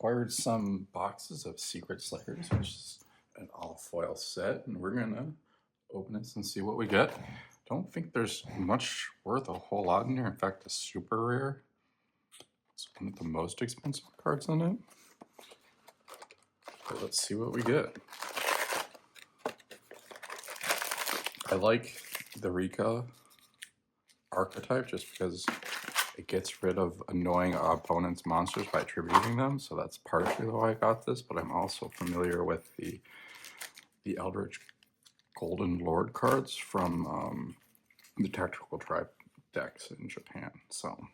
acquired some boxes of Secret Slayers, which is an all foil set, and we're gonna open this and see what we get. Don't think there's much worth a whole lot in here. In fact, a super rare. It's one of the most expensive cards in it. But let's see what we get. I like the Rikka archetype just because it gets rid of annoying opponents' monsters by attributing them, so that's partially why I got this, but I'm also familiar with the Eldlich Golden Lord cards from the Tactical Tribe decks in Japan, so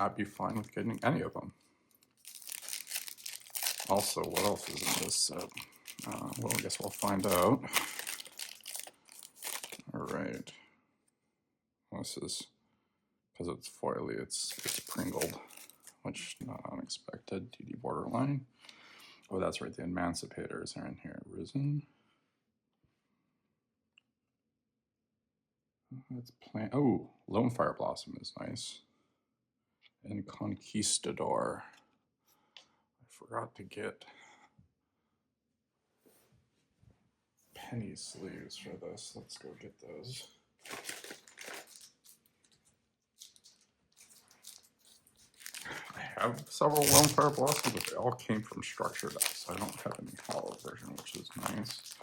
I'd be fine with getting any of them. Also, what else is in this set? Well, I guess we'll find out. Alright. This is, because it's foily, it's Pringled, which not unexpected. DD Borderline. Oh, that's right, the Emancipators are in here. Risen. That's plain. Oh, Lone Fire Blossom is nice. And Conquistador. I forgot to get penny sleeves for this. Let's go get those. I have several Lone Fire Blossoms, but they all came from structured decks, so I don't have any hollow version, which is nice.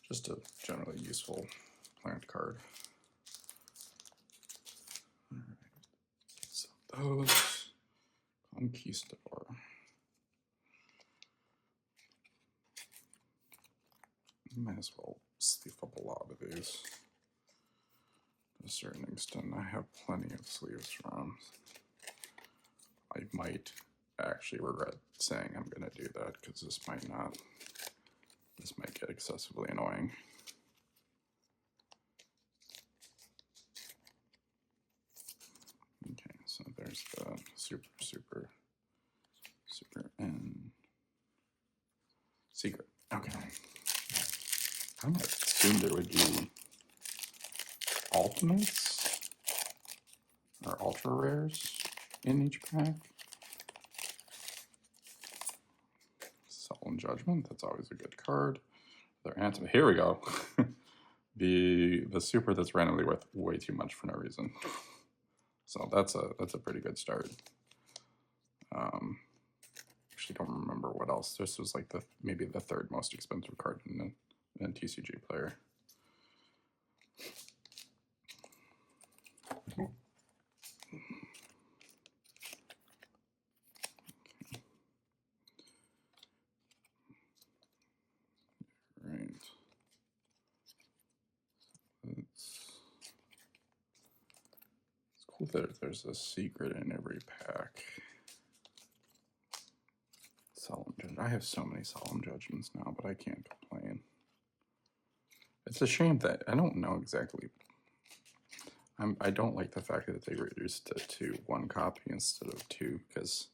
Just a generally useful plant card. Alright, so those Conquistador. Might as well sleeve up a lot of these. To a certain extent, I have plenty of sleeves from. I might actually regret saying I'm going to do that because this might get excessively annoying. Okay, so there's the super, and secret. Okay. I might assume there would be ultimates or ultra rares in each pack. Sullen Judgment, that's always a good card. Here we go. the super that's randomly worth way too much for no reason. So that's a pretty good start. Actually don't remember what else. This was like maybe the third most expensive card in a TCG player. Right. It's cool that there's a secret in every pack. Solemn Judgment. I have so many Solemn Judgments now, but I can't complain. It's a shame that I don't know exactly. I don't like the fact that they reduced it to one copy instead of two, because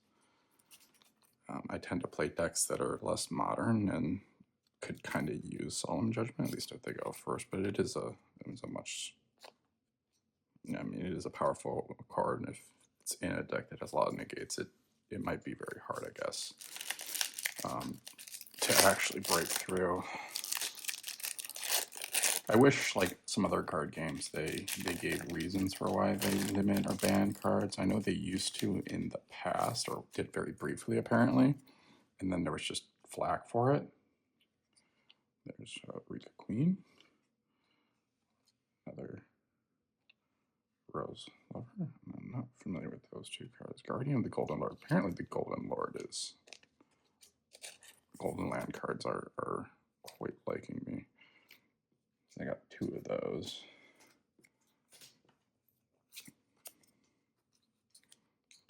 I tend to play decks that are less modern and could kind of use Solemn Judgment, at least if they go first. But it is a much. I mean, it is a powerful card, and if it's in a deck that has a lot of negates, it might be very hard, I guess, to actually break through. I wish, like some other card games, they gave reasons for why they limit or ban cards. I know they used to in the past, or did very briefly apparently, and then there was just flack for it. There's Rikka Queen, another Rose Lover. I'm not familiar with those two cards. Guardian of the Golden Lord. Apparently the Golden Lord is... Golden Land cards are quite liking me. I got two of those.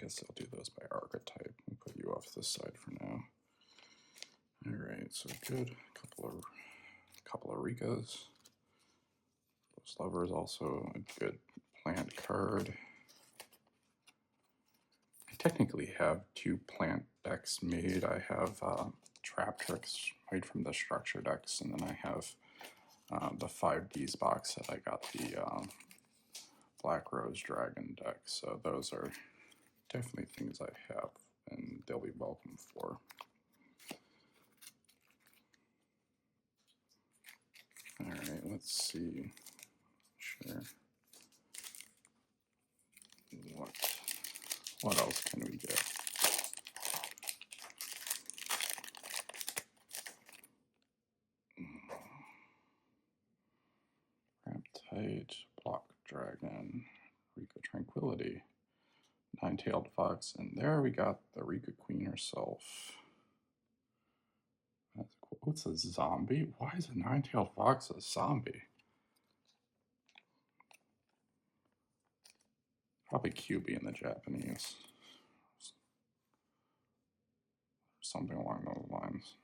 Guess I'll do those by archetype. We'll put you off this side for now. Alright, so good. Couple of Rikkas. Rose Lover is also a good plant card. I technically have two plant decks made. I have Trap Tricks made from the structure decks, and then I have the 5Ds box set. I got the Black Rose Dragon deck, so those are definitely things I have and they'll be welcome for. All right, let's see. Sure. What else can we get? Riptide, Block Dragon, Rikka Tranquility, Nine-Tailed Fox, and there we got the Rikka Queen herself. That's cool. What's a zombie? Why is a Nine-Tailed Fox a zombie? Probably QB in the Japanese. Something along those lines.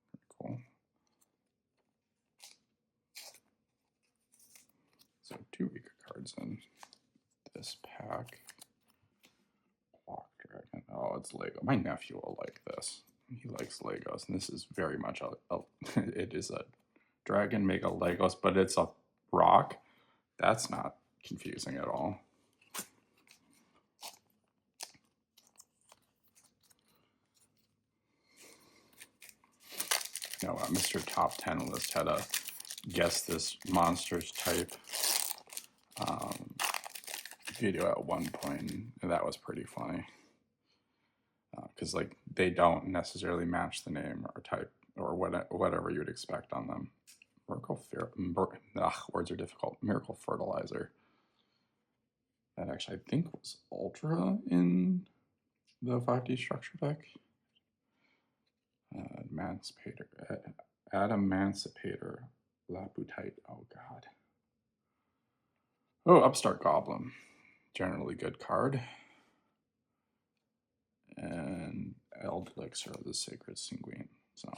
Pretty cool. So 2 Rikka cards in this pack. Block Dragon. Oh, it's Lego. My nephew will like this. He likes Legos, and this is very much it is a dragon mega Legos, but it's a rock. That's not confusing at all. You know, Mr. Top 10 list had a guess this monsters type video at one point, and that was pretty funny. Because like they don't necessarily match the name or type or whatever you'd expect on them. Words are difficult. Miracle Fertilizer. That actually I think was Ultra in the 5D structure deck. Adamancipator Laputite. Oh god. Oh, Upstart Goblin. Generally good card. And Eldlixir of the Sacred Sanguine. So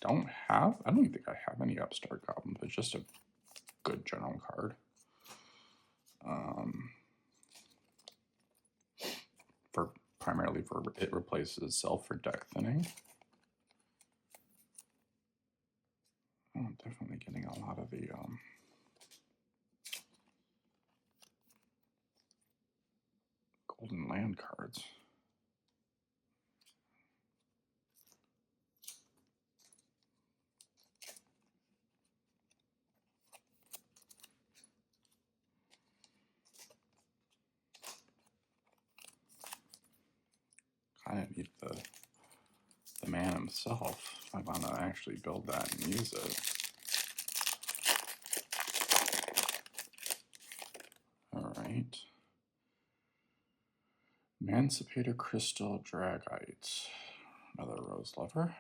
I don't even think I have any Upstart Goblin, but just a good general card. Primarily for it replaces itself for deck thinning. Oh, I'm definitely getting a lot of the Golden Land cards. Kind of need the man himself if I want to actually build that and use it. All right. Emancipator Crystal Dragite. Another Rose Lover.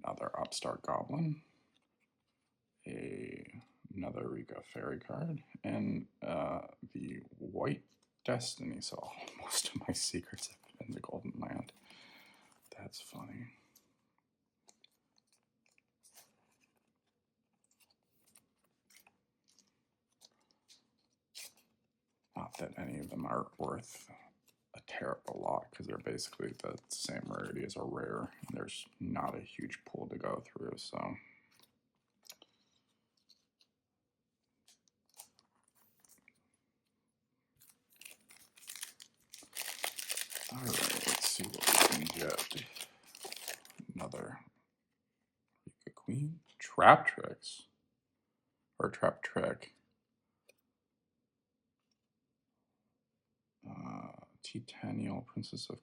Another Upstart Goblin. Another Rikka Fairy card. And the White Destiny. So most of my secrets have been the Golden Land. That's funny. Not that any of them are worth a terrible lot, because they're basically the same rarity as a rare. And there's not a huge pool to go through, so. All right, let's see what we can get. Another Rikka Queen. Trap Tricks. Or Trap Trick. Titanial Princess of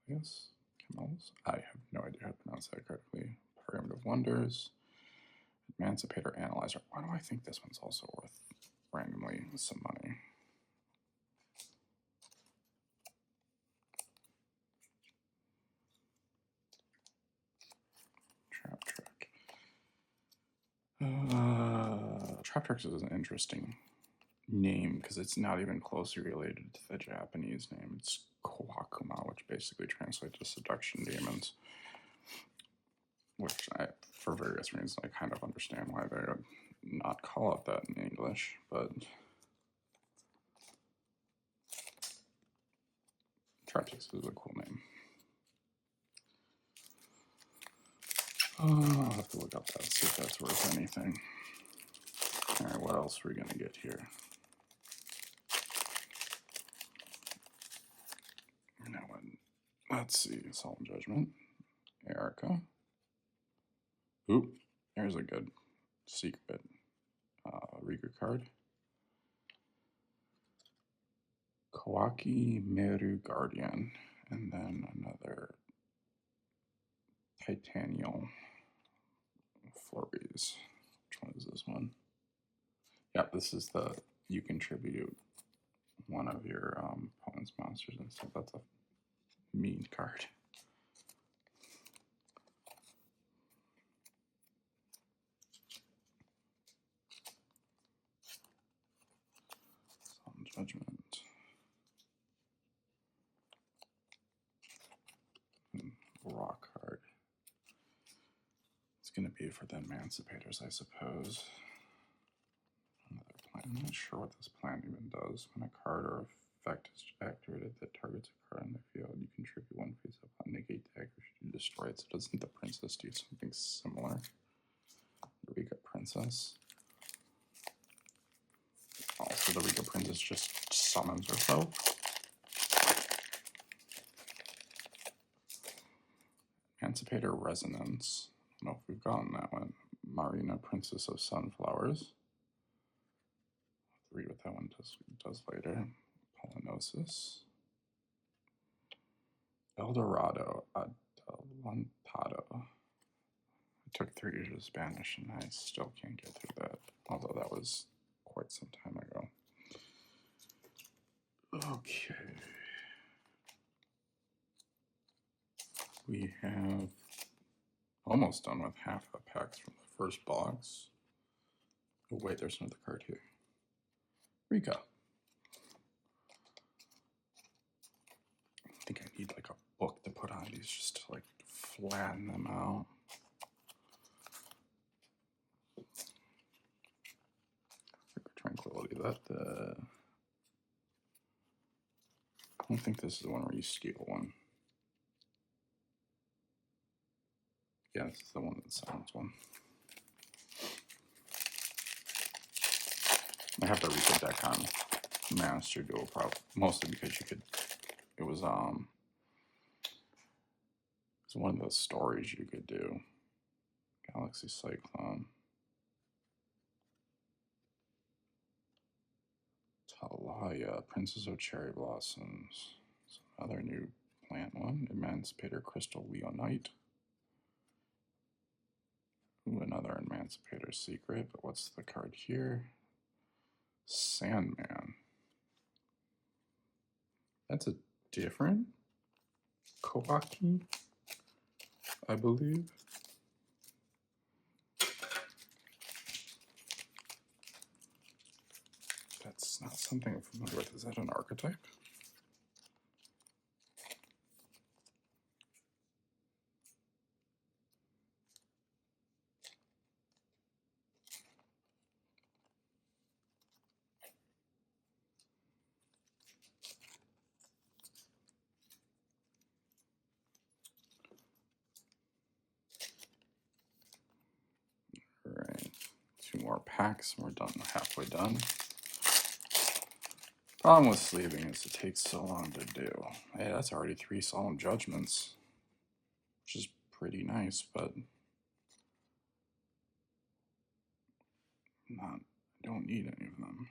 Camelus? I have no idea how to pronounce that correctly. Pyramid of Wonders. Emancipator Analyzer. Why do I think this one's also worth randomly some money? Trap Trick. Trap Trick is an interesting name because it's not even closely related to the Japanese name. It's Koa'ki, which basically translates to seduction demons, which for various reasons I kind of understand why they would not call it that in English, but Traptrix is a cool name. I'll have to look up that, see if that's worth anything. All right, what else are we gonna get here? Let's see, Solemn Judgment, Erica. Ooh, there's a good secret Rikka card. Koa'ki Meiru Guardian, and then another Titanial Flurries. Which one is this one? Yep, this is the you contribute one of your opponent's monsters and stuff. That's a mean card. Some Judgment. Raw card. It's going to be for the Emancipators, I suppose. Another plan. I'm not sure what this plan even does. When a card or effect is activated that targets a card in the field, you contribute one face up on negate the act or should you destroy it. So doesn't the Princess do something similar? The Rikka Princess. Also, the Rikka Princess just summons herself. Emancipator Resonance. I don't know if we've gotten that one. Marina, Princess of Sunflowers. I'll read what that one does later. Polynosis. Eldorado, Adelantado. I took 3 years of Spanish and I still can't get through that, although that was quite some time ago. Okay. We have almost done with half the packs from the first box. Oh wait, there's another card here. Rikka. I think I need like a book to put on these just to like flatten them out. Tranquility. I don't think this is the one where you steal one. Yeah, this is the one that sounds one. I have the Rikka deck on Master Duel, probably mostly because you could. It was it's one of those stories you could do. Galaxy Cyclone. Talaya, Princess of Cherry Blossoms. Some other new plant one. Emancipator Crystal Leonite. Ooh, another Emancipator Secret, but what's the card here? Sandman. That's a different Koa'ki, I believe. That's not something I'm familiar with. Is that an archetype? Alright, 2 more packs and we're done, halfway done. Problem with sleeving is it takes so long to do. Hey, that's already 3 Solemn Judgments, which is pretty nice, but I don't need any of them.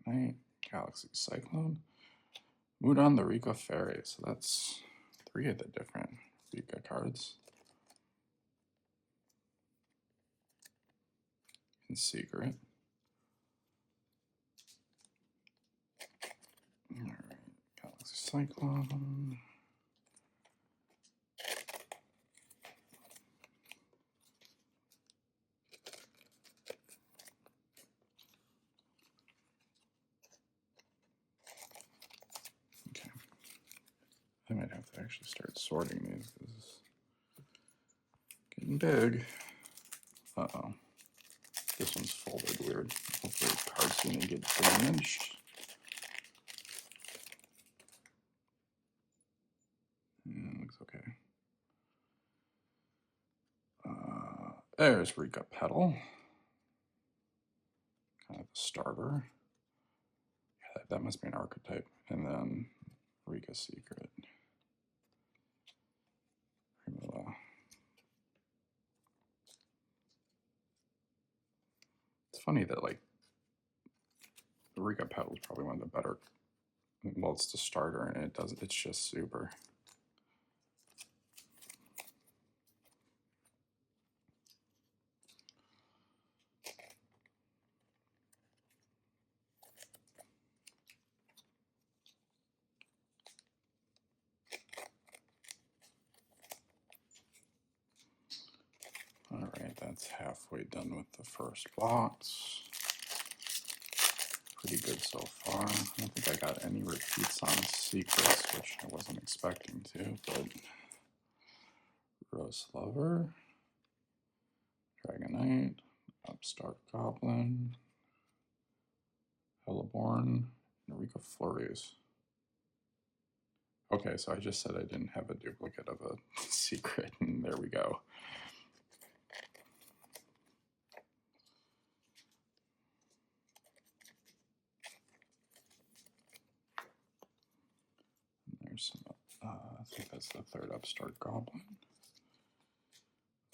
Dragonite, Galaxy Cyclone, Mudan the Rikka Fairy. So that's 3 of the different Rikka cards. In secret. Alright, Galaxy Cyclone. Okay. I might have to actually start sorting these because it's getting big. Uh-oh. This one's folded weird. Hopefully the card's gonna get damaged. Yeah, looks okay. There's Rikka Petal. Kind of the starter. Yeah, that must be an archetype. And then Rikka Secret. funny that like the Rikka Petal is probably one of the better. Well, it's the starter, and it's just super. All right, that's halfway done with the first box. Pretty good so far. I don't think I got any repeats on secrets, which I wasn't expecting to, but Rose Lover, Dragonite, Upstart Goblin, Hellborn, and Rikka Flurries. Okay, so I just said I didn't have a duplicate of a secret, and there we go. There's some, I think that's the third Upstart Goblin.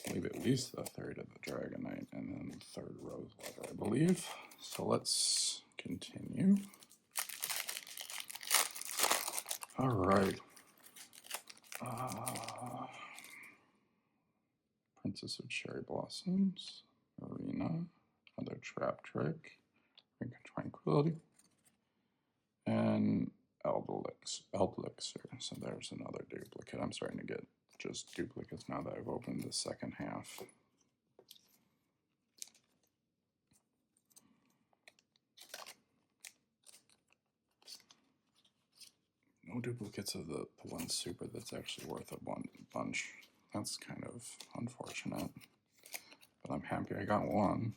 I believe at least the third of the Dragonite, and then the third Rose Lover, I believe. So let's continue. All right. Princess of Cherry Blossoms, Arena, another Trap Trick, Ring of Tranquility, and Eldlixir. So there's another duplicate. I'm starting to get just duplicates now that I've opened the second half. No duplicates of the one super that's actually worth a bunch. That's kind of unfortunate. But I'm happy I got one.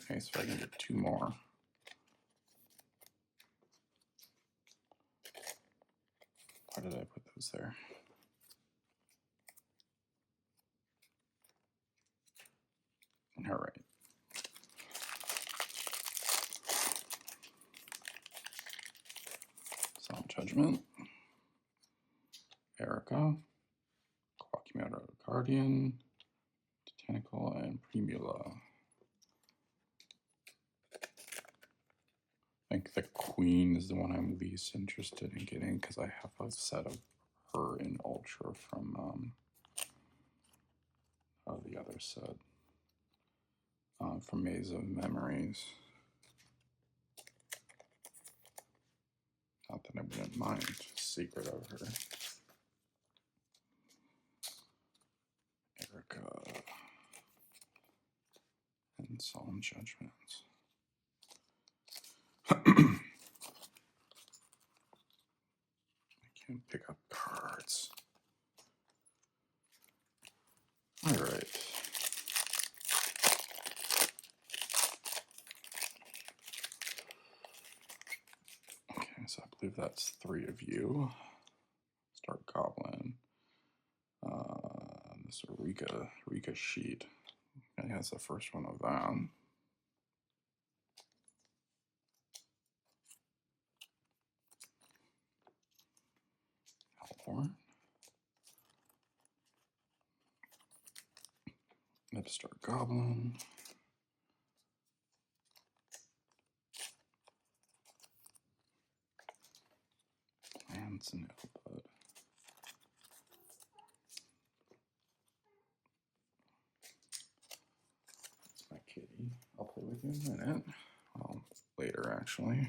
Okay, so I can get two more. Why did I put those there? All right. Solemn Judgment, Erica, Koa'ki Meiru Guardian, Titanical, and Primula. I think the Queen is the one I'm least interested in getting because I have a set of her in Ultra from the other set from Maze of Memories. Not that I wouldn't mind, just secret of her. Erica and Solemn Judgment. I can't pick up cards. All right. Okay, so I believe that's 3 of you. Start Goblin. This Rikka sheet. I think that's the first one of them. Hellborn. Upstart Goblin. Plants and Eldland. That's my kitty. I'll play with you in a minute. Well, later actually.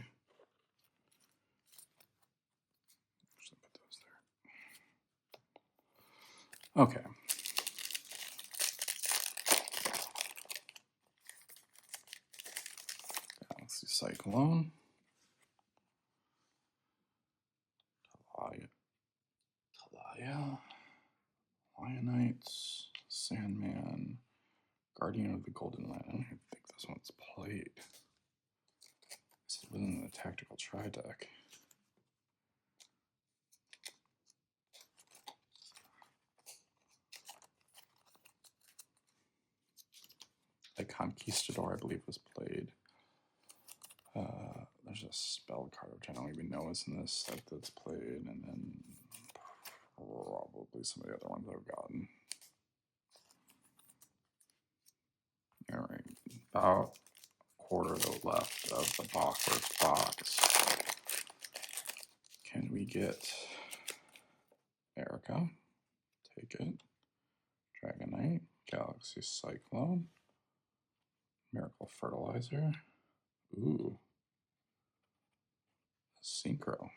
Actually put those there. Okay. Galaxy Cyclone. Talia. Lionites. Sandman. Guardian of the Golden Land. I don't even think this one's played. This is within the Tactical Tri-Deck. The Conquistador, I believe, was played. There's a spell card, which I don't even know is in this set that's played, and then probably some of the other ones I've gotten. All right, about quarter left of the first box. Can we get Erica? Take it. Dragonite, Galaxy Cyclone, Miracle Fertilizer. Ooh. Synchro.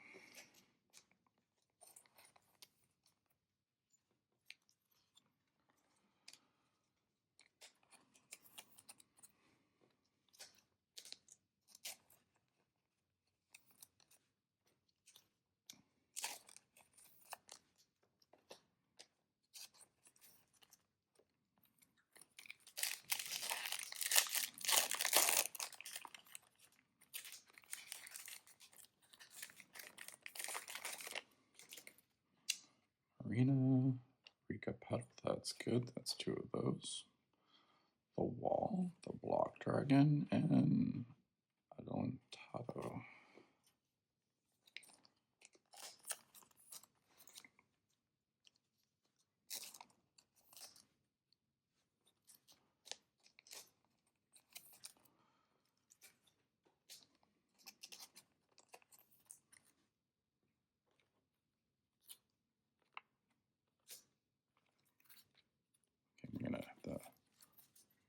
Arena, Rikka Petal, that's good. That's 2 of those. The Wall, the Block Dragon, and Adamancipator. I'm gonna have to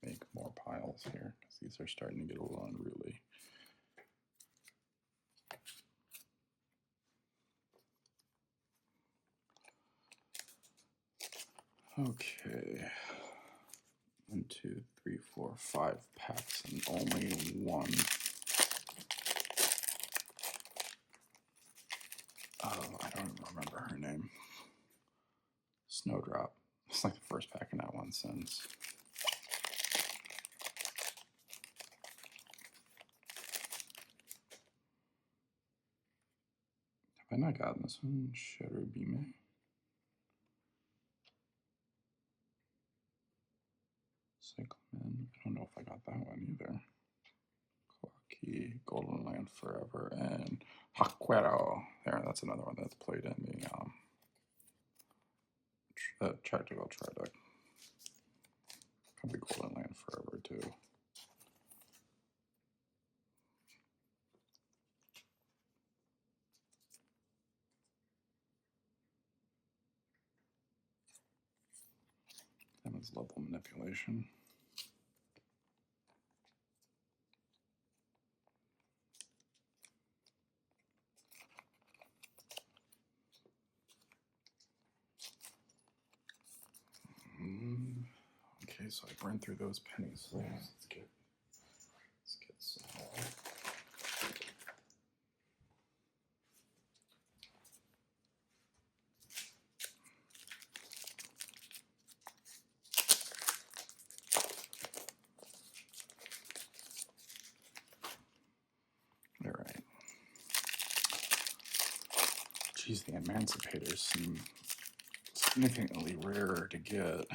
make more piles here because these are starting to get a little unruly. Okay. 1, 2, 3, 4, 5 packs and only one. Oh, I don't even remember her name. Snowdrop. It's like the first pack in that one since. Have I not gotten this one? Cherubime. Cyclamen. I don't know if I got that one either. Koa'ki, Golden Land Forever, and Haquero. There, that's another one that's played in the Tactical Tri-Deck. Probably Golden Land Forever too. That one's level manipulation. Okay, so I burned through those pennies. So let's get some more. All right. Geez, the Emancipators seem significantly rarer to get,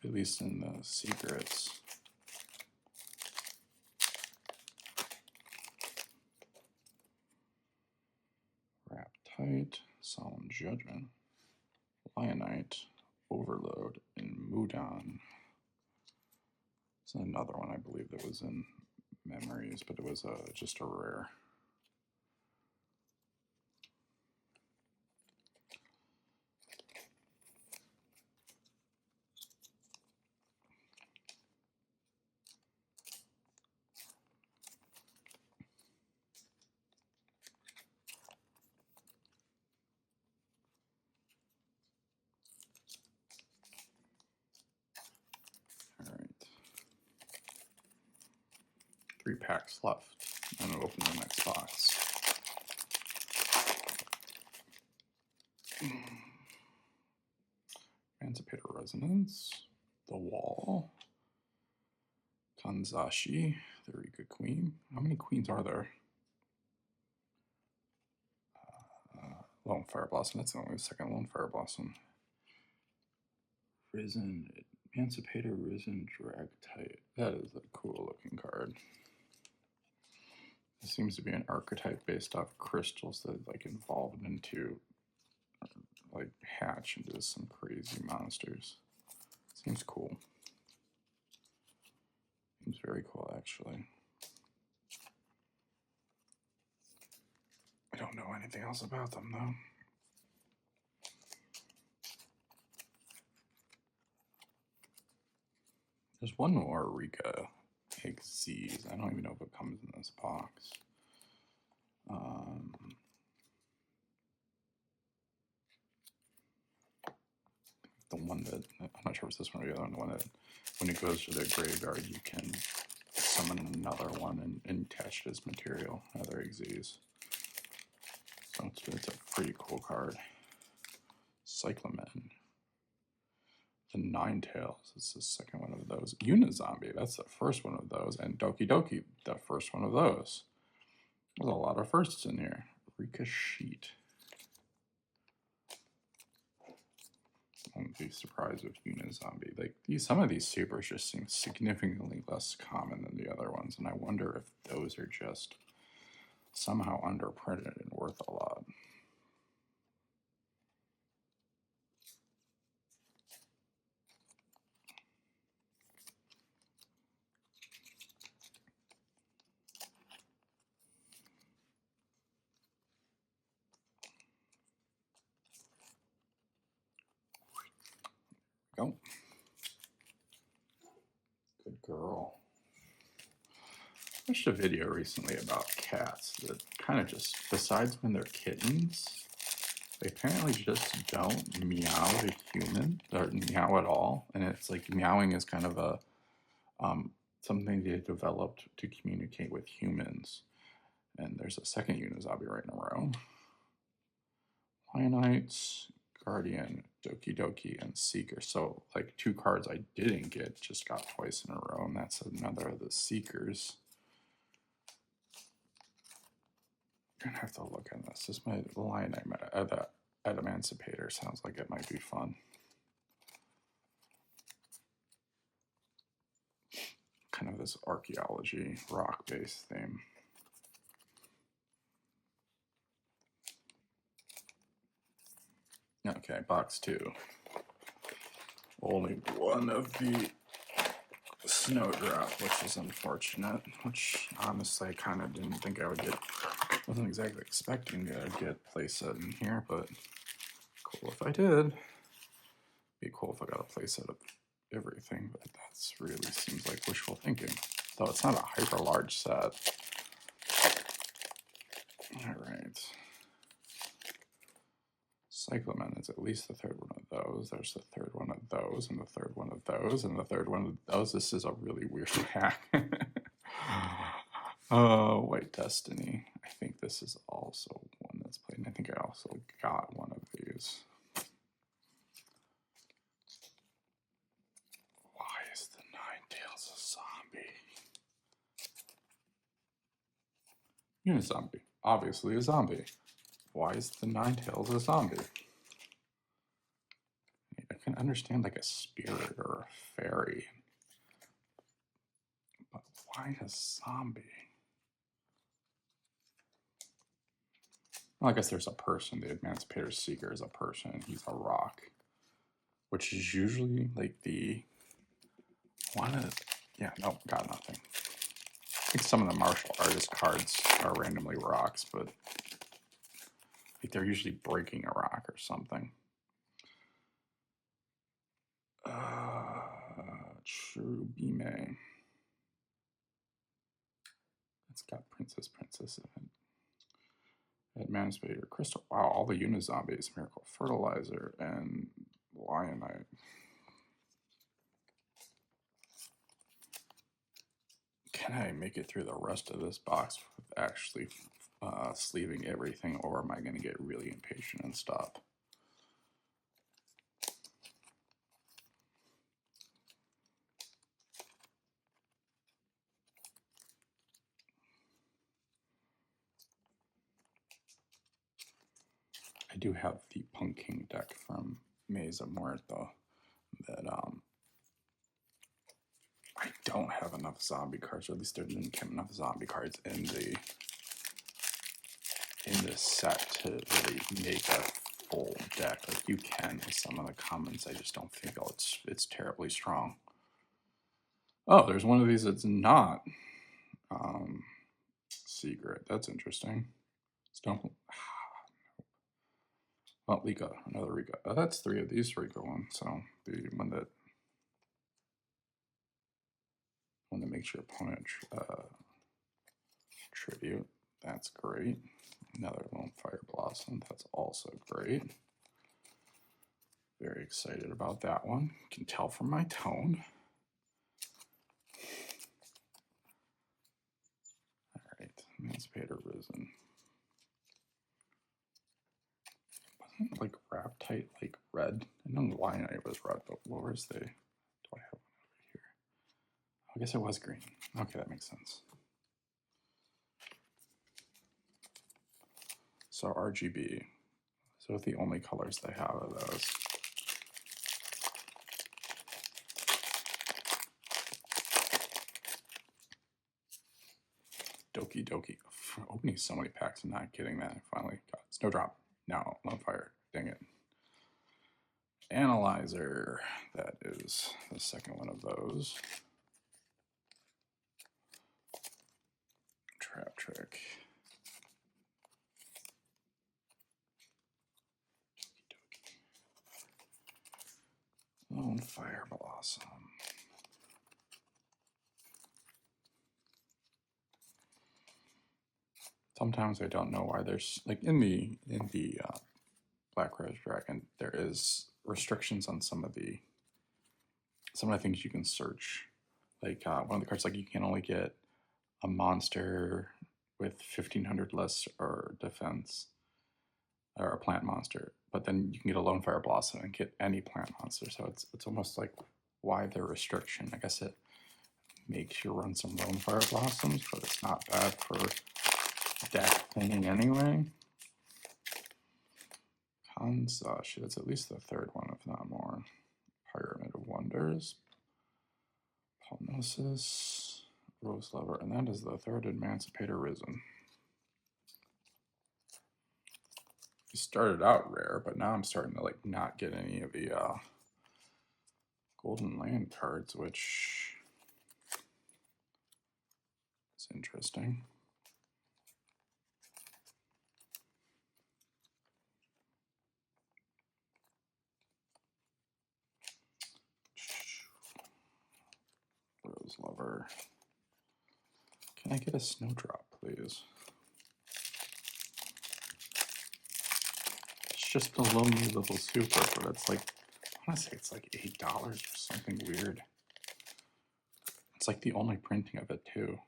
at least in the secrets. Wrap Tight, Solemn Judgment, Lionite, Overload, and Mudan. It's another one I believe that was in Memories, but it was just a rare. All right. 3 packs left. I'm going to open the next box. Emancipator Resonance, The Wall, Kanzashi, the Rikka Queen. How many queens are there? Lone Fire Blossom, that's the only second Lone Fire Blossom. Risen, Emancipator Risen Dragtite. That is a cool looking card. It seems to be an archetype based off crystals that like evolved into, like hatch into some crazy monsters. Seems cool. Seems very cool, actually. I don't know anything else about them, though. There's one more Rikka Exes. I don't even know if it comes in this box. The one that, I'm not sure if it's this one or the other one, that when it goes to the graveyard, you can summon another one and attach it as material, another Exes. So it's a pretty cool card. Cyclamen. The Ninetales is the second one of those. Unizombie, that's the first one of those. And Doki Doki, the first one of those. There's a lot of firsts in here. Rikka Sheet. I wouldn't be surprised with Unizombie. Like some of these supers just seem significantly less common than the other ones, and I wonder if those are just somehow underprinted and worth a lot. Go. Good girl. I watched a video recently about cats that kind of just, besides when they're kittens, they apparently just don't meow to human, or meow at all. And it's like meowing is kind of a something they developed to communicate with humans. And there's a second Unizombie right in a row. Lionites, Guardian, Doki Doki, and Seeker. So like 2 cards I didn't get just got twice in a row, and that's another of the Seekers. I'm gonna have to look at this. This might Lionite the Adamancipator sounds like it might be fun. Kind of this archaeology rock-based theme. Okay, box 2. Only one of the Snowdrop, which is unfortunate, which honestly I kind of didn't think I would get. Wasn't exactly expecting to get playset in here, but cool if I did. Be cool if I got a playset of everything, but that's really seems like wishful thinking. Though it's not a hyper large set. Alright. Cyclamen is at least the 3rd one of those. There's the 3rd one of those, and the 3rd one of those, and the 3rd one of those. This is a really weird pack. White Destiny. I think this is also one that's played, and I think I also got one of these. Why is the Ninetales a zombie? Unizombie. Obviously a zombie. Why is the Ninetales a zombie? I can understand like a spirit or a fairy, but why a zombie? Well, I guess there's a person. The Adamancipator Seeker is a person. He's a rock, which is usually like the one of. Yeah, no, got nothing. I think some of the martial artist cards are randomly rocks, but like they're usually breaking a rock or something. True Bime. It's got Princess Adamancipator Crystal. Wow, all the Unizombies, Miracle Fertilizer, and Lionite. Can I make it through the rest of this box with actually sleeving everything, or am I going to get really impatient and stop? I do have the Punk King deck from Mesa Muerto that I don't have enough zombie cards, or at least there didn't come enough zombie cards in this set to really make a full deck. Like you can with some of the commons, I just don't think it's terribly strong. Oh, there's one of these that's not secret. That's interesting. Stump. Oh, Rikka, another Rikka. Oh, that's 3 of these Rikka ones. So the one that makes your opponent tribute. That's great. Another Lone Fire Blossom. That's also great. Very excited about that one. You can tell from my tone. All right, Adamancipator Risen. Wasn't it like wrapped tight, like red? I know the line it was red, but where's the? Do I have one over here? I guess it was green. Okay, that makes sense. So RGB. So the only colors they have are those. Doki Doki. Opening so many packs and not getting that. Finally got Snowdrop. Now Lone Fire. Dang it. Analyzer. That is the second one of those. Trap Trick. Lone Fire Blossom. Sometimes I don't know why there's like in the Black Rose Dragon there is restrictions on some of the things you can search. Like one of the cards, like you can only get a monster with 1500 less or defense, or a plant monster, but then you can get a Lone Fire Blossom and get any plant monster. So it's almost like why the restriction. I guess it makes you run some Lone Fire Blossoms, but it's not bad for deck cleaning anyway. Kanzashi, that's at least the third one, if not more. Pyramid of Wonders. Palnosis, Rose Lover, and that is the third Adamancipator Risen. We started out rare, but now I'm starting to like not get any of the Golden Land cards, which is interesting. Rose Lover. Can I get a Snowdrop, please? It's just a lonely little super, but it's like, I want to say it's like $8 or something weird. It's like the only printing of it, too.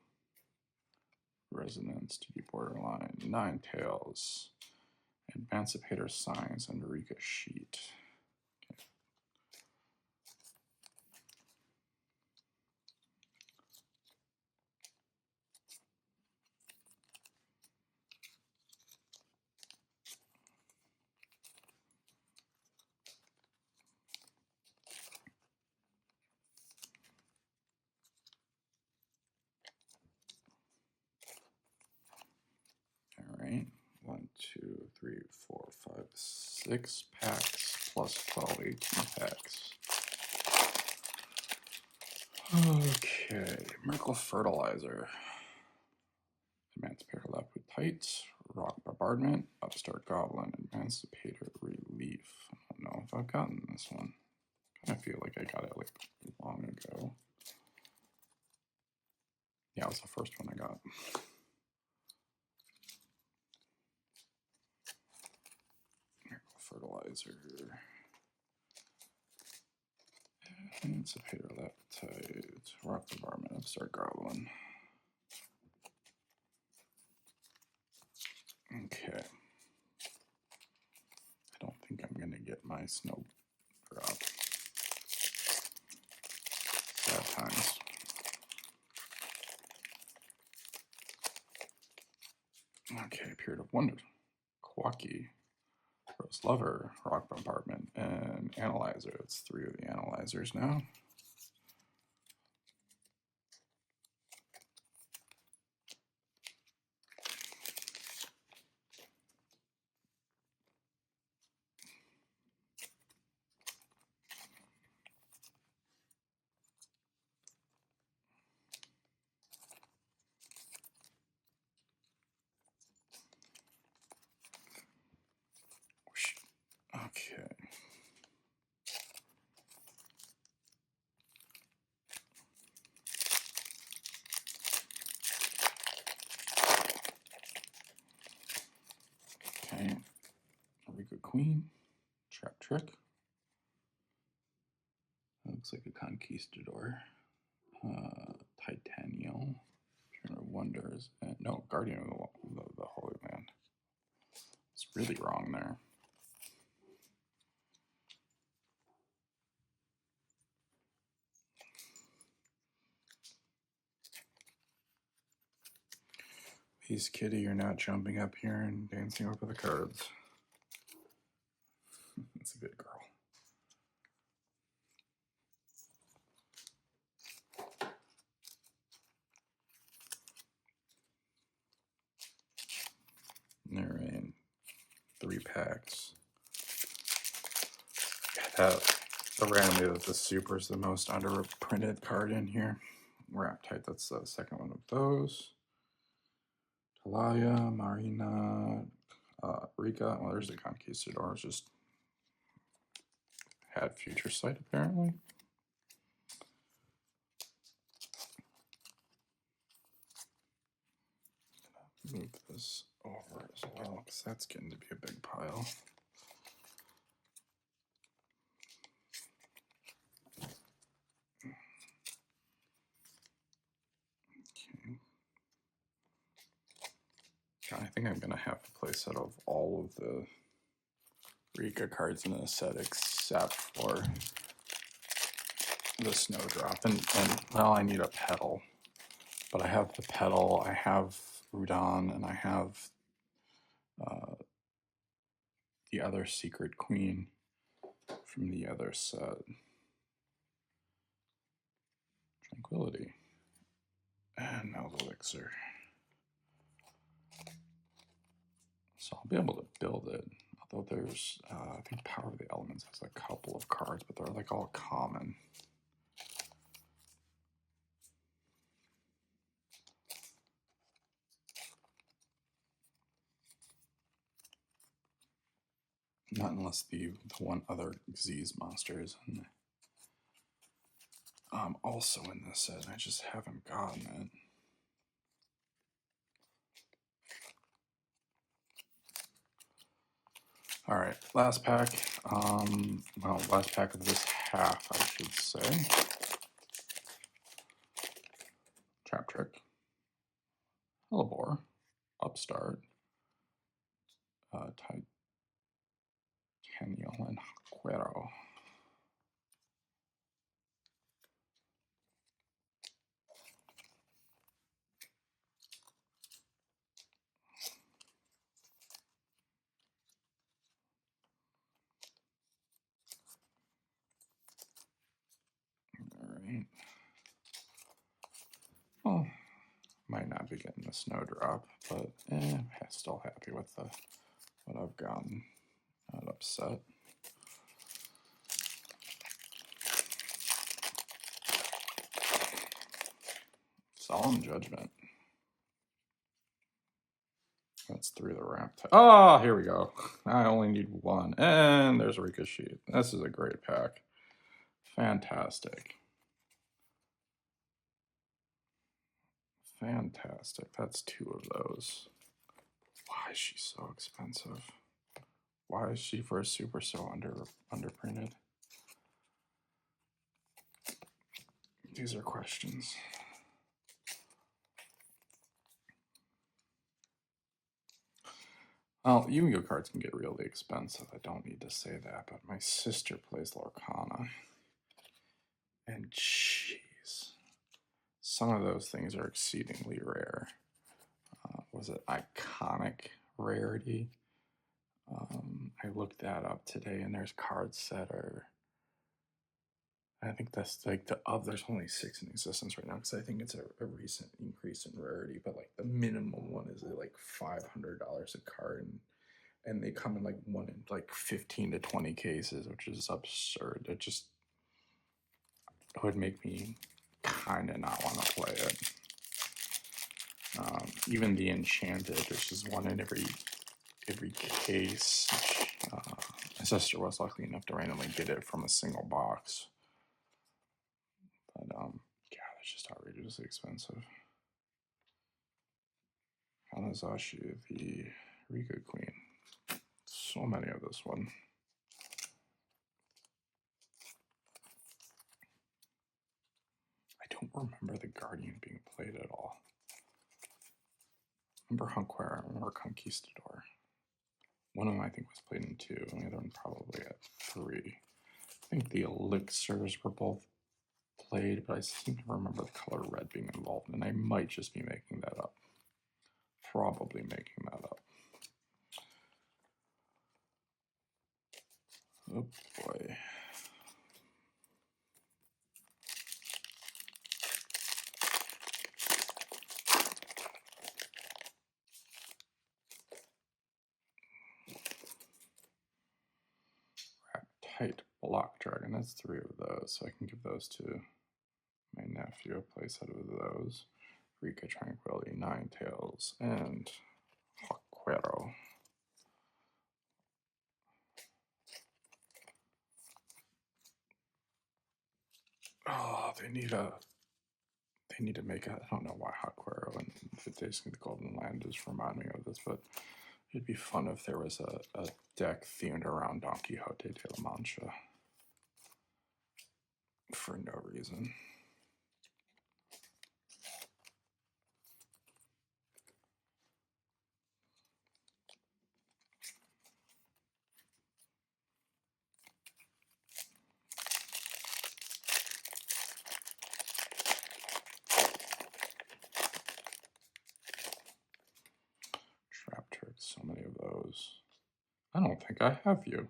Resonance, to be borderline. Nine Tails. Adamancipator Signs and Rikka Sheet. Okay. All right. 1, 2, 3, 4, 5, 6 packs plus 12, 18 packs. Okay. Miracle Fertilizer. Adamancipator Left with Tights. Rock Bombardment. Upstart Goblin. Adamancipator Relief. I don't know if I've gotten this one. I feel like I got it like long ago. Yeah, it was the first one I got. Fertilizer. Adamancipator Left Tight. Rock Bombardment. Upstart Goblin. Okay. I don't think I'm going to get my Snowdrop. Sad times. Okay, Period of Wonder. Koa'ki, Rose Lover, Rock Bombardment, and Analyzer. It's 3 of the Analyzers now. Queen. Trap Trick. That looks like a Conquistador. Titanial. Trainer of Wonders. No, Guardian of the Holy Land. It's really wrong there. Peace, Kitty, you're not jumping up here and dancing over the cards. That's a good girl. All right, 3 packs. The randomly that the Super is the most underprinted card in here. Raptite, that's the second one of those. Talaya, Marina, Rikka. Well, there's the Conquistador. It's just had Future Sight apparently. Move this over as well because that's getting to be a big pile. I think I'm going to have a play set of all of the Rikka cards in a set except for the Snowdrop. And well, I need a Petal. But I have the Petal, I have Udon, and I have the other Secret Queen from the other set. Tranquility. And Eldlixir. So I'll be able to build it. Although there's, I think Power of the Elements has a couple of cards, but they're like all common. Not unless the one other Xyz monster is in also in this set. I just haven't gotten it. All right, last pack. Well, last pack of this half, I should say. Trap Trick, Hellebore, Upstart, Titanial, and Quero. All right. Well, might not be getting the Snowdrop, but still happy with what I've gotten. Not upset. Solemn Judgment. That's 3 of the Raptite. Oh, here we go. I only need 1. And there's Ricochet. This is a great pack. Fantastic. Fantastic. That's 2 of those. Why is she so expensive? Why is she for a Super so underprinted? These are questions. Well, Yu-Gi-Oh cards can get really expensive. I don't need to say that, but my sister plays Lorcana. And jeez, some of those things are exceedingly rare. Was it Iconic Rarity? I looked that up today, and there's cards that are, I think that's like there's only 6 in existence right now, because I think it's a recent increase in rarity, but like the minimum one is like $500 a card, and they come in like 15 to 20 cases, which is absurd. It would make me kind of not want to play it. Even the Enchanted, which is one in every case. My sister was lucky enough to randomly get it from a single box. But God, it's just outrageously expensive. Hanazashi, the Rikka Queen. So many of this one. I don't remember the Guardian being played at all. I remember Hunkware, I remember Conquistador. One of them I think was played in 2, and the other one probably at 3. I think the Elixirs were both played, but I seem to remember the color red being involved, and I might just be making that up. Probably making that up. Oh boy. Tight Block Dragon, that's 3 of those, so I can give those to my nephew, a playset of those. Rikka Tranquility, Ninetales, and Haquero. Oh, they need to make a, I don't know why Haquero and the Golden Land just remind me of this, but it'd be fun if there was a deck themed around Don Quixote de la Mancha. For no reason. Trap Trick, so many of those. I don't think I have you.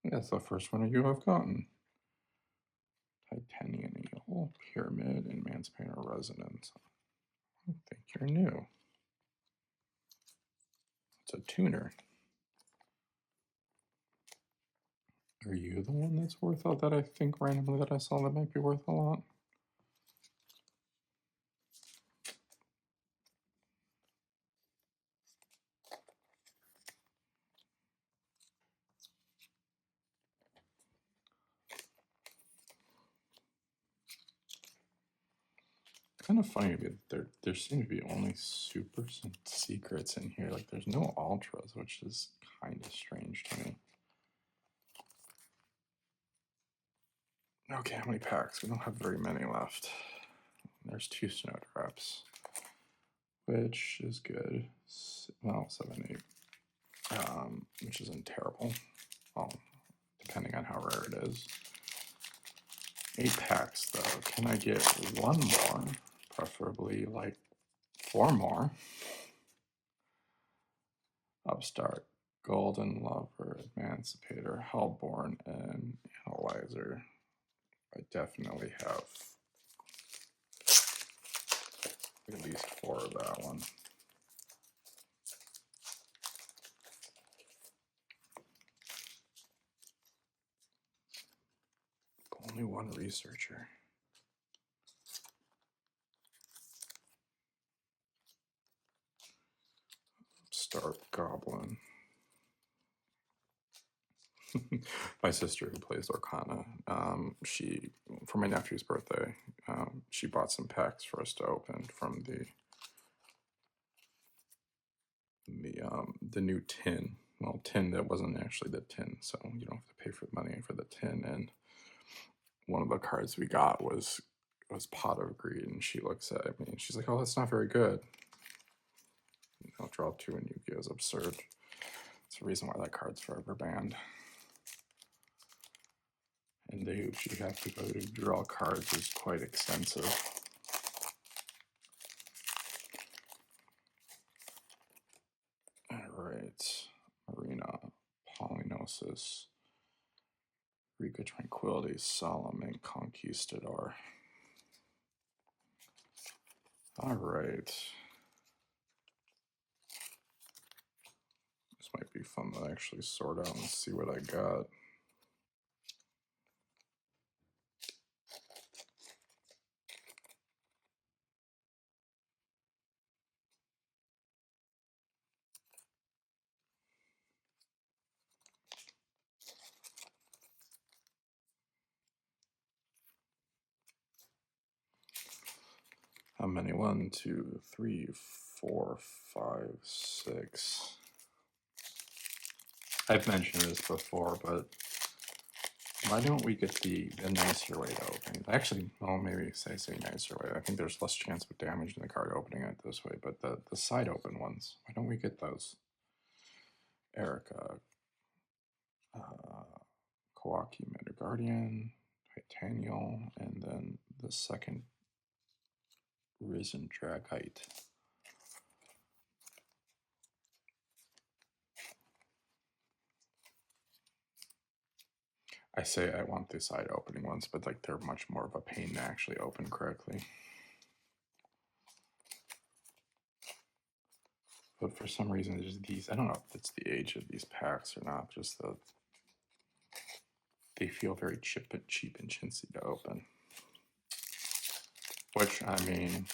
That's the first one you have gotten. Titanian Eel, Pyramid, and Emancipator Resonance. I think you're new. It's a tuner. Are you the one that's worth out that I think randomly that I saw that might be worth a lot? Kind of funny, but there seem to be only supers and secrets in here. Like there's no ultras, which is kind of strange to me. Okay, how many packs? We don't have very many left. There's 2 Snowdrops, which is good. Well, 7, 8, which isn't terrible. Well, depending on how rare it is. 8 packs though. Can I get 1 more? Preferably like 4 more. Upstart, Golden Lover, Adamancipator, Hellborn, and Analyzer. I definitely have at least 4 of that one. Only 1 researcher. Upstart Goblin. My sister who plays Orcana, she, for my nephew's birthday, she bought some packs for us to open from the new tin. Well, tin that wasn't actually the tin, so you don't have to pay for money for the tin. And one of the cards we got was Pot of Greed, and she looks at me and she's like, "Oh, that's not very good." Draw 2 in Yugioh is absurd. It's the reason why that card's forever banned. And the hoops you have to go to draw cards is quite extensive. Alright. Marina, Polynosis, Rikka Tranquility, Solemn, and Conquistador. Alright. This might be fun to actually sort out and see what I got. How many? 1, 2, 3, 4, 5, 6. I've mentioned this before, but why don't we get the nicer way to open it? Actually, well, maybe say nicer way. I think there's less chance of damage in the card opening it this way, but the side open ones, why don't we get those? Erica, Koa'ki Meiru Guardian, Titanial, and then the second Risen Dragite. I say I want the side opening ones, but like they're much more of a pain to actually open correctly. But for some reason, just these, I don't know if it's the age of these packs or not, just they feel very cheap and chintzy to open. Which, I mean,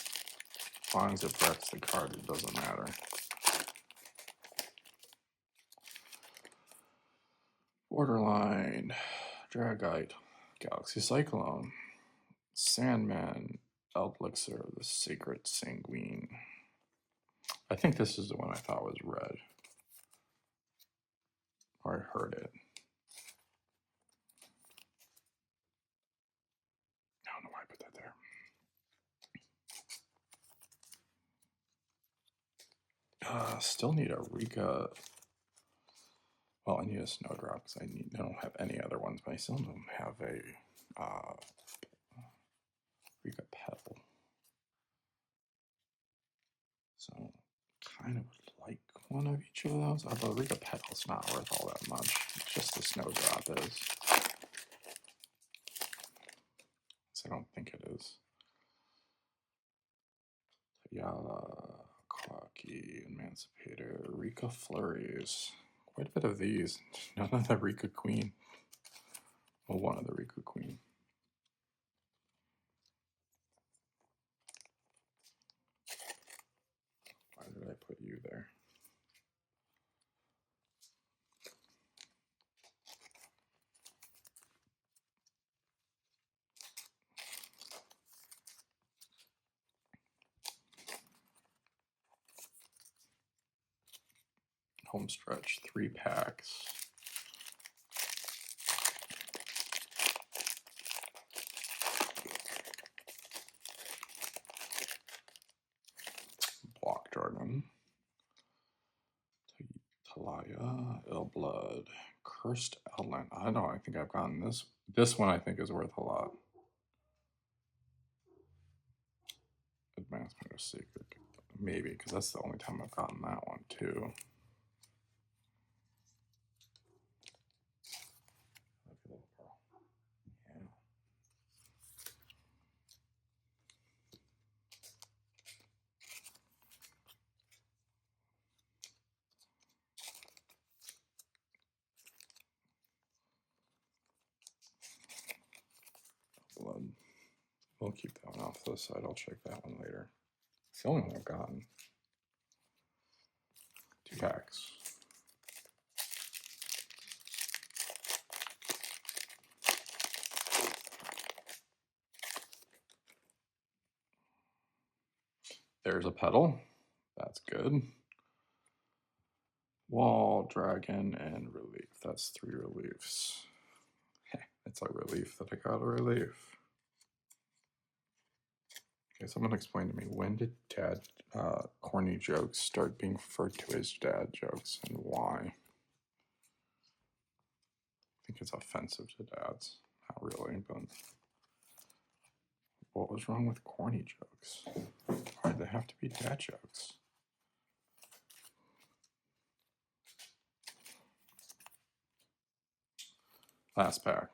as long as it preps the card, it doesn't matter. Borderline, Dragite, Galaxy Cyclone, Sandman, Eldlixir of the Sacred Sanguine. I think this is the one I thought was red. Or I heard it. I don't know why I put that there. Still need a Rikka. Well, I need a Snowdrop because I don't have any other ones, but I still don't have a Rikka Petal. So, kind of would like one of each of those. Although Rikka Petal's not worth all that much. It's just the Snowdrop is. So I don't think it is. Yala, Koa'ki, Emancipator, Rikka Flurries. Quite a bit of these. None of the Rikka Queen. Well, one of the Rikka Queen. Why did I put you there? Home stretch, 3 packs. Block Dragon. Talaya, Eldland, Cursed Eldland. I don't think I've gotten this. This one I think is worth a lot. Adamancipator Secret. Maybe, because that's the only time I've gotten that one too. Blood. We'll keep that one off to the side. I'll check that one later. It's the only one I've gotten. 2 packs. There's a Petal. That's good. Wall, Dragon, and Relief. That's 3 reliefs. It's a relief that I got a relief. Okay, someone explain to me, when did dad corny jokes start being referred to as dad jokes, and why? I think it's offensive to dads. Not really, but what was wrong with corny jokes? Why did they have to be dad jokes? Last pack.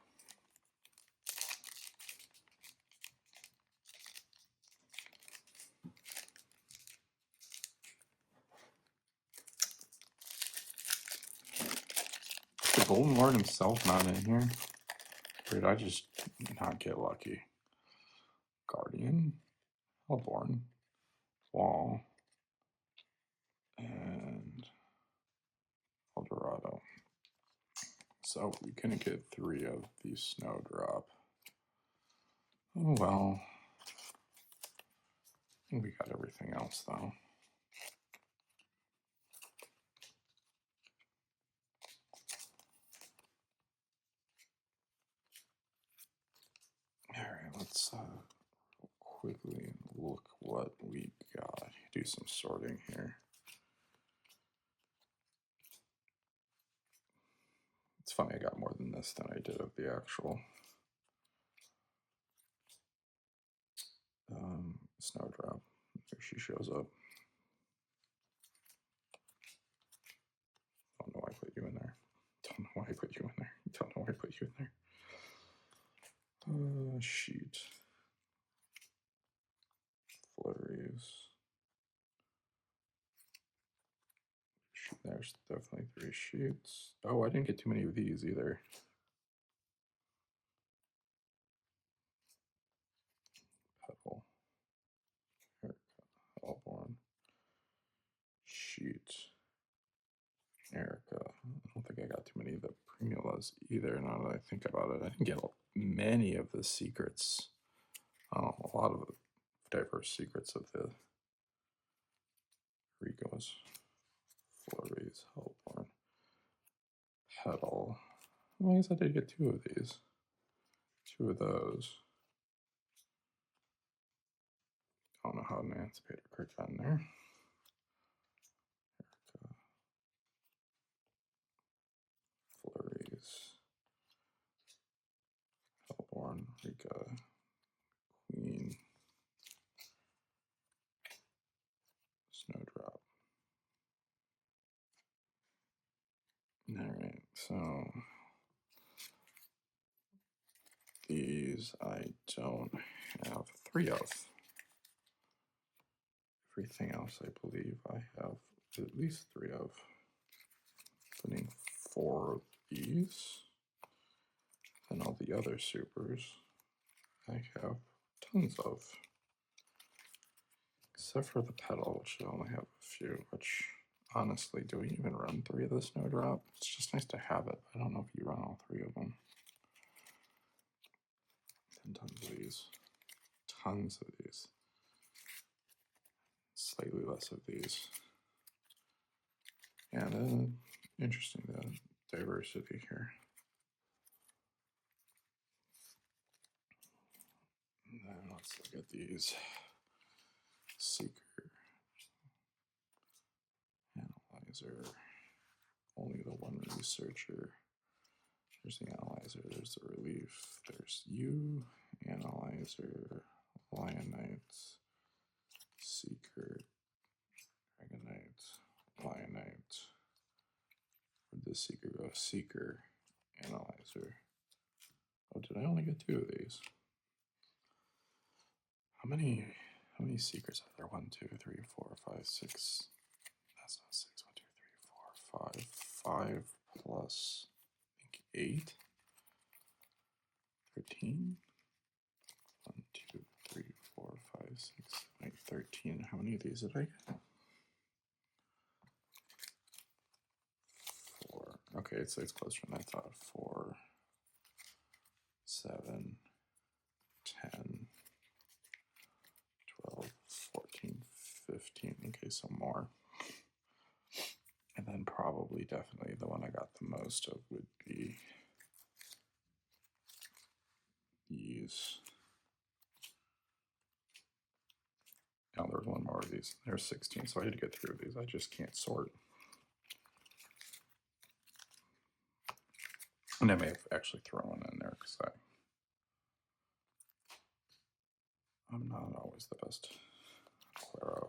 The Golden Lord himself not in here? Or did I just not get lucky? Guardian, Hellborn, Wall, and Eldorado. So we couldn't get 3 of the Snowdrop. Oh well. I think we got everything else though. Let's quickly look what we got. Do some sorting here. It's funny, I got more than this than I did of the actual Snowdrop. There she shows up. Don't know why I put you in there. Don't know why I put you in there. Don't know why I put you in there. Sheet. Flurries. There's definitely 3 sheets. Oh, I didn't get too many of these either. Petal. Haircut. Allborn. Sheet. Erica. I don't think I got too many of the Primulas either, now that I think about it. I didn't get many of the secrets. A lot of the diverse secrets of the Rikkas. Flurries, Hellborn, Petal. Well, I guess I did get 2 of these. 2 of those. I don't know how Adamancipator Researcher got in there. Flurries. Hellborn, Rikka Queen. Snowdrop. Alright, so these I don't have 3 of. Everything else I believe I have at least 3 of. Putting 4 of these. And all the other supers I have tons of. Except for the Petal, which I only have a few, which honestly, do we even run 3 of the Snowdrop? It's just nice to have it. I don't know if you run all 3 of them. 10 tons of these. Tons of these. Slightly less of these. And interesting, the diversity here. And then let's look at these. Seeker. Analyzer. Only the 1 Researcher. There's the Analyzer, there's the Relief, there's you, Analyzer, Lionite, Seeker, Dragonite, Lionite. Where'd the Seeker go? Seeker, Analyzer. Oh, did I only get 2 of these? How many Seekers are there? 1, 2, 3, 4, 5, 6. That's not 6. 1, 2, 3, 4, 5. 5 plus 8, 13, 1, 2, 3, 4, 5, 6, 7, 8, 13. How many of these did I get? 4. Okay, it's closer than I thought. 4, 7, 10, 12, 14, 15. Okay, so more. And then probably definitely the one I got the most of would be these. Now there's 1 more of these. There's 16, so I had to get 3 of these. I just can't sort. And I may have actually thrown one in there because I'm not always the best. Aquero,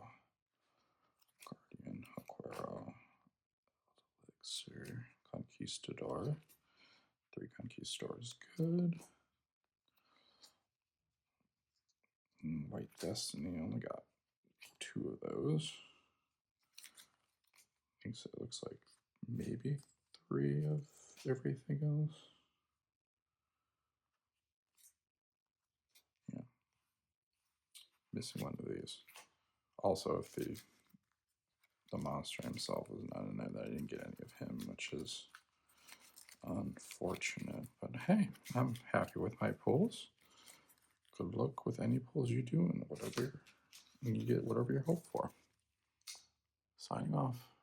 Guardian, Aquero, Eldlixir, Conquistador. 3 Conquistadors, good. White Destiny, only got 2 of those. I think so. It looks like maybe 3 of everything else. Yeah. Missing 1 of these. Also, if the monster himself was not in there, that I didn't get any of him, which is unfortunate. But hey, I'm happy with my pulls. Good luck with any pulls you do and you get whatever you hope for. Signing off.